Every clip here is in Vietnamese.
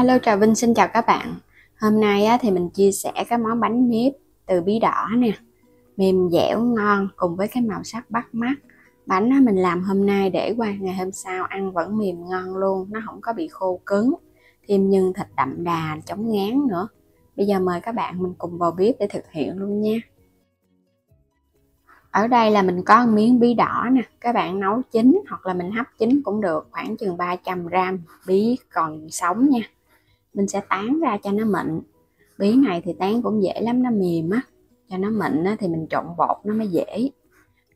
Alo, Trà Vinh xin chào các bạn. Hôm nay thì mình chia sẻ cái món bánh nếp từ bí đỏ nè, mềm dẻo ngon cùng với cái màu sắc bắt mắt. Bánh mình làm hôm nay để qua ngày hôm sau ăn vẫn mềm ngon luôn, nó không có bị khô cứng, thêm nhân thịt đậm đà chống ngán nữa. Bây giờ mời các bạn mình cùng vào bếp để thực hiện luôn nha. Ở đây là mình có một miếng bí đỏ nè, các bạn nấu chín hoặc là mình hấp chín cũng được, khoảng chừng 300g bí còn sống nha. Mình sẽ tán ra cho nó mịn. Bí này thì tán cũng dễ lắm, nó mềm á, cho nó mịn á, thì mình trộn bột nó mới dễ.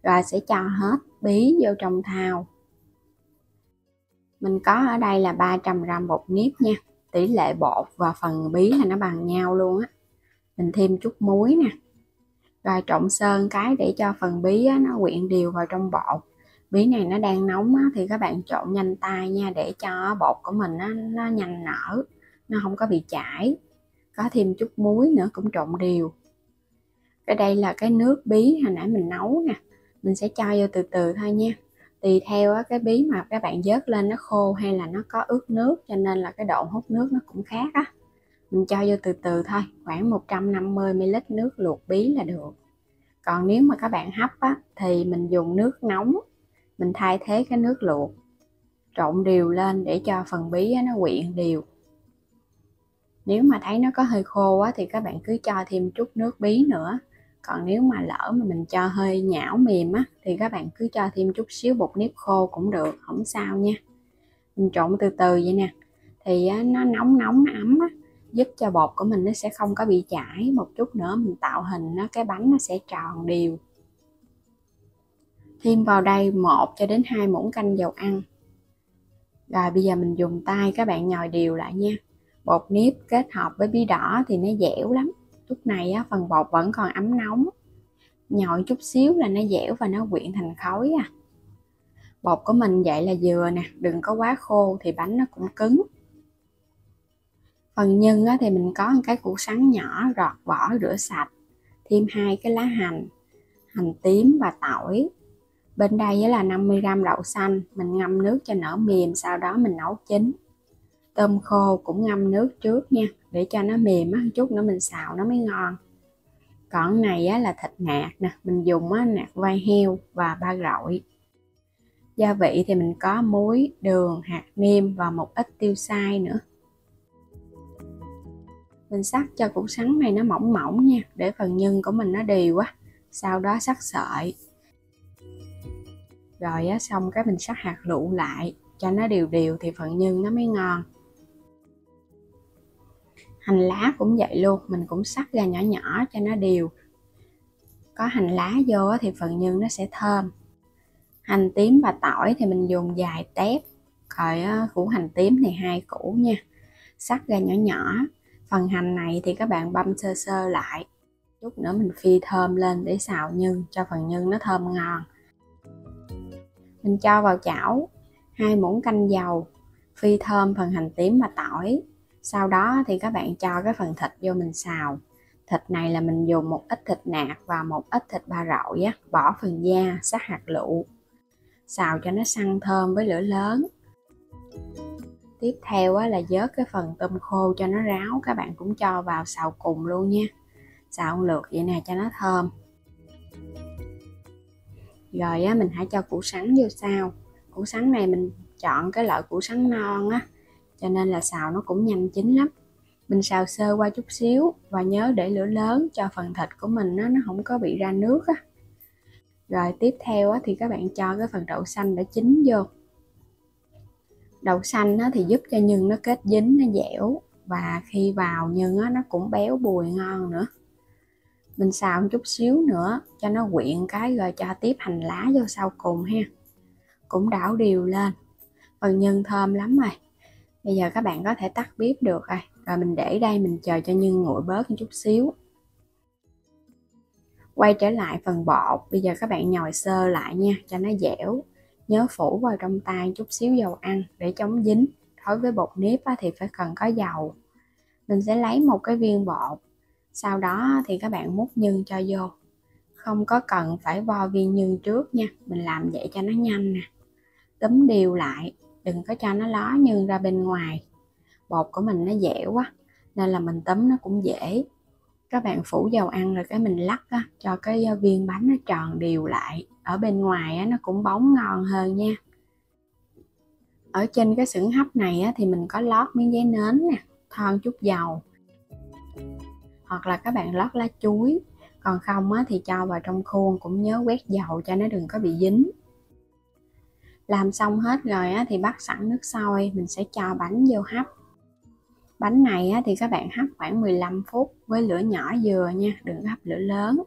Rồi sẽ cho hết bí vô trong thau. Mình có ở đây là 300g bột nếp nha, tỷ lệ bột và phần bí là nó bằng nhau luôn á. Mình thêm chút muối nè, rồi trộn sơn cái để cho phần bí á, nó quyện đều vào trong bột. Bí này nó đang nóng á, thì các bạn trộn nhanh tay nha, để cho bột của mình á, nó nhanh nở, nó không có bị chảy. Có thêm chút muối nữa cũng trộn đều. Cái đây là cái nước bí hồi nãy mình nấu nè, mình sẽ cho vô từ từ thôi nha. Tùy theo cái bí mà các bạn vớt lên nó khô hay là nó có ướt nước, cho nên là cái độ hút nước nó cũng khác á. Mình cho vô từ từ thôi, khoảng 150ml nước luộc bí là được. Còn nếu mà các bạn hấp á, thì mình dùng nước nóng, mình thay thế cái nước luộc. Trộn đều lên để cho phần bí nó quyện đều. Nếu mà thấy nó có hơi khô á, thì các bạn cứ cho thêm chút nước bí nữa. Còn nếu mà lỡ mà mình cho hơi nhão mềm á, thì các bạn cứ cho thêm chút xíu bột nếp khô cũng được, không sao nha. Mình trộn từ từ vậy nè, thì nó nóng nó ấm á, giúp cho bột của mình nó sẽ không có bị chảy. Một chút nữa mình tạo hình cái bánh nó sẽ tròn đều. Thêm vào đây 1 cho đến 2 muỗng canh dầu ăn. Rồi bây giờ mình dùng tay các bạn nhồi đều lại nha. Bột nếp kết hợp với bí đỏ thì nó dẻo lắm. Lúc này phần bột vẫn còn ấm nóng, nhồi chút xíu là nó dẻo và nó quyện thành khối à. Bột của mình vậy là vừa nè, đừng có quá khô thì bánh nó cũng cứng. Phần nhân thì mình có một cái củ sắn nhỏ gọt vỏ rửa sạch, thêm 2 cái lá hành, hành tím và tỏi. Bên đây là 50g đậu xanh, mình ngâm nước cho nở mềm, sau đó mình nấu chín. Tôm khô cũng ngâm nước trước nha, để cho nó mềm một chút nữa mình xào nó mới ngon. Còn này là thịt nạc nè, mình dùng nạc vai heo và ba rọi. Gia vị thì mình có muối, đường, hạt nêm và một ít tiêu xay nữa. Mình xắt cho củ sắn này nó mỏng mỏng nha, để phần nhân của mình nó đều á. Sau đó xắt sợi. Rồi xong cái mình xắt hạt lựu lại cho nó đều đều thì phần nhân nó mới ngon. Hành lá cũng vậy luôn, mình cũng xắt ra nhỏ nhỏ cho nó đều. Có hành lá vô thì phần nhân nó sẽ thơm. Hành tím và tỏi thì mình dùng vài tép, rồi củ hành tím thì 2 củ nha. Xắt ra nhỏ nhỏ. Phần hành này thì các bạn băm sơ sơ lại, chút nữa mình phi thơm lên để xào nhân cho phần nhân nó thơm ngon. Mình cho vào chảo 2 muỗng canh dầu, phi thơm phần hành tím và tỏi. Sau đó thì các bạn cho cái phần thịt vô mình xào. Thịt này là mình dùng một ít thịt nạc và một ít thịt ba rọi á, bỏ phần da, xắt hạt lựu. Xào cho nó săn thơm với lửa lớn. Tiếp theo là vớt cái phần tôm khô cho nó ráo, các bạn cũng cho vào xào cùng luôn nha. Xào lượt vậy nè cho nó thơm. Rồi mình hãy cho củ sắn vô xào. Củ sắn này mình chọn cái loại củ sắn non á, cho nên là xào nó cũng nhanh chín lắm. Mình xào sơ qua chút xíu và nhớ để lửa lớn cho phần thịt của mình nó không có bị ra nước á. Rồi tiếp theo thì các bạn cho cái phần đậu xanh đã chín vô. Đậu xanh thì giúp cho nhân nó kết dính, nó dẻo, và khi vào nhân nó cũng béo bùi ngon nữa. Mình xào một chút xíu nữa cho nó quyện cái, rồi cho tiếp hành lá vô sau cùng ha. Cũng đảo đều lên. Phần nhân thơm lắm rồi. Bây giờ các bạn có thể tắt bếp được rồi. Rồi mình để đây mình chờ cho nhân nguội bớt một chút xíu. Quay trở lại phần bột, bây giờ các bạn nhồi sơ lại nha, cho nó dẻo. Nhớ phủ vào trong tay chút xíu dầu ăn để chống dính. Đối với bột nếp thì phải cần có dầu. Mình sẽ lấy một cái viên bột, sau đó thì các bạn múc nhân cho vô. Không có cần phải vo viên nhân trước nha, mình làm vậy cho nó nhanh nè. Túm đều lại, đừng có cho nó ló nhân ra bên ngoài. bột của mình nó dẻo quá nên là mình túm nó cũng dễ. Các bạn phủ dầu ăn rồi cái mình lắc á, cho cái viên bánh nó tròn đều lại, ở bên ngoài á, nó cũng bóng ngon hơn nha. Ở trên cái xửng hấp này á, thì mình có lót miếng giấy nến nè, thoa chút dầu, hoặc là các bạn lót lá chuối, còn không á, thì cho vào trong khuôn cũng nhớ quét dầu cho nó đừng có bị dính. Làm xong hết rồi á, thì bắt sẵn nước sôi, mình sẽ cho bánh vô hấp. Bánh này á, thì các bạn hấp khoảng 15 phút với lửa nhỏ vừa nha, đừng hấp lửa lớn.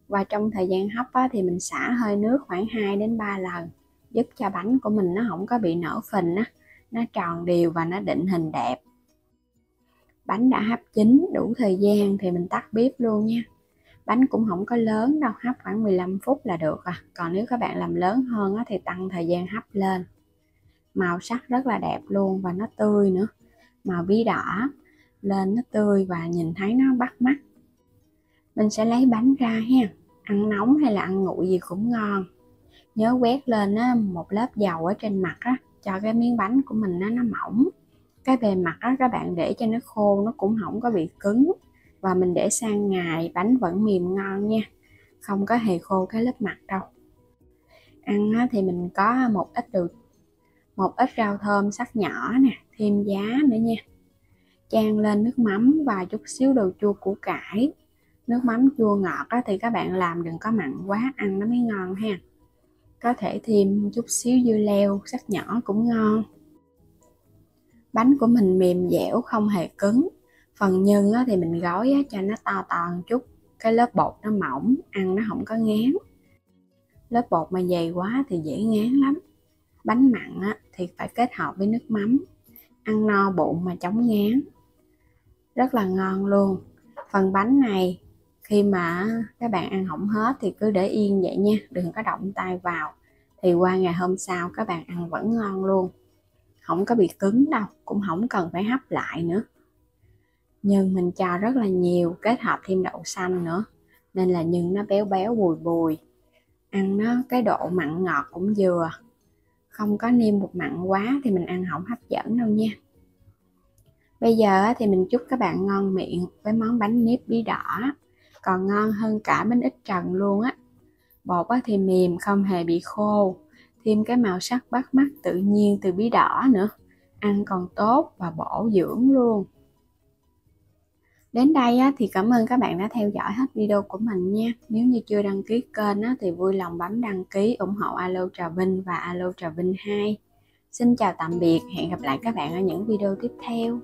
Và trong thời gian hấp á, thì mình xả hơi nước khoảng 2 đến 3 lần, giúp cho bánh của mình nó không có bị nở phình á, nó tròn đều và nó định hình đẹp. Bánh đã hấp chín đủ thời gian thì mình tắt bếp luôn nha. Bánh cũng không có lớn đâu, hấp khoảng 15 phút là được à. Còn nếu các bạn làm lớn hơn á, thì tăng thời gian hấp lên. Màu sắc rất là đẹp luôn và nó tươi nữa. Màu bí đỏ lên nó tươi và nhìn thấy nó bắt mắt. Mình sẽ lấy bánh ra ha. Ăn nóng hay là ăn nguội gì cũng ngon. Nhớ quét lên á, một lớp dầu ở trên mặt á, cho cái miếng bánh của mình nó mỏng. Cái bề mặt á, các bạn để cho nó khô, nó cũng không có bị cứng. Và mình để sang ngày bánh vẫn mềm ngon nha, không có hề khô cái lớp mặt đâu. Ăn á, thì mình có một ít rau thơm sắc nhỏ nè, thêm giá nữa nha. Chan lên nước mắm và chút xíu đồ chua củ cải. Nước mắm chua ngọt á, thì các bạn làm đừng có mặn quá, ăn nó mới ngon ha. Có thể thêm chút xíu dưa leo sắc nhỏ cũng ngon. Bánh của mình mềm dẻo, không hề cứng. Phần nhân á, thì mình gói á, cho nó to to một chút, cái lớp bột nó mỏng, ăn nó không có ngán. Lớp bột mà dày quá thì dễ ngán lắm. Bánh mặn á, thì phải kết hợp với nước mắm, ăn no bụng mà chống ngán. Rất là ngon luôn. Phần bánh này khi mà các bạn ăn không hết thì cứ để yên vậy nha, đừng có động tay vào. Thì qua ngày hôm sau các bạn ăn vẫn ngon luôn, không có bị cứng đâu, cũng không cần phải hấp lại nữa. Nhưng mình cho rất là nhiều, kết hợp thêm đậu xanh nữa, nên là nhân nó béo béo bùi bùi. Ăn nó cái độ mặn ngọt cũng vừa, không có nêm bột mặn quá thì mình ăn không hấp dẫn đâu nha. Bây giờ thì mình chúc các bạn ngon miệng với món bánh nếp bí đỏ, còn ngon hơn cả bánh ít trần luôn á. Bột thì mềm, không hề bị khô, thêm cái màu sắc bắt mắt tự nhiên từ bí đỏ nữa, ăn còn tốt và bổ dưỡng luôn. Đến đây thì cảm ơn các bạn đã theo dõi hết video của mình nha. Nếu như chưa đăng ký kênh thì vui lòng bấm đăng ký ủng hộ Alo Trà Vinh và Alo Trà Vinh 2. Xin chào tạm biệt, hẹn gặp lại các bạn ở những video tiếp theo.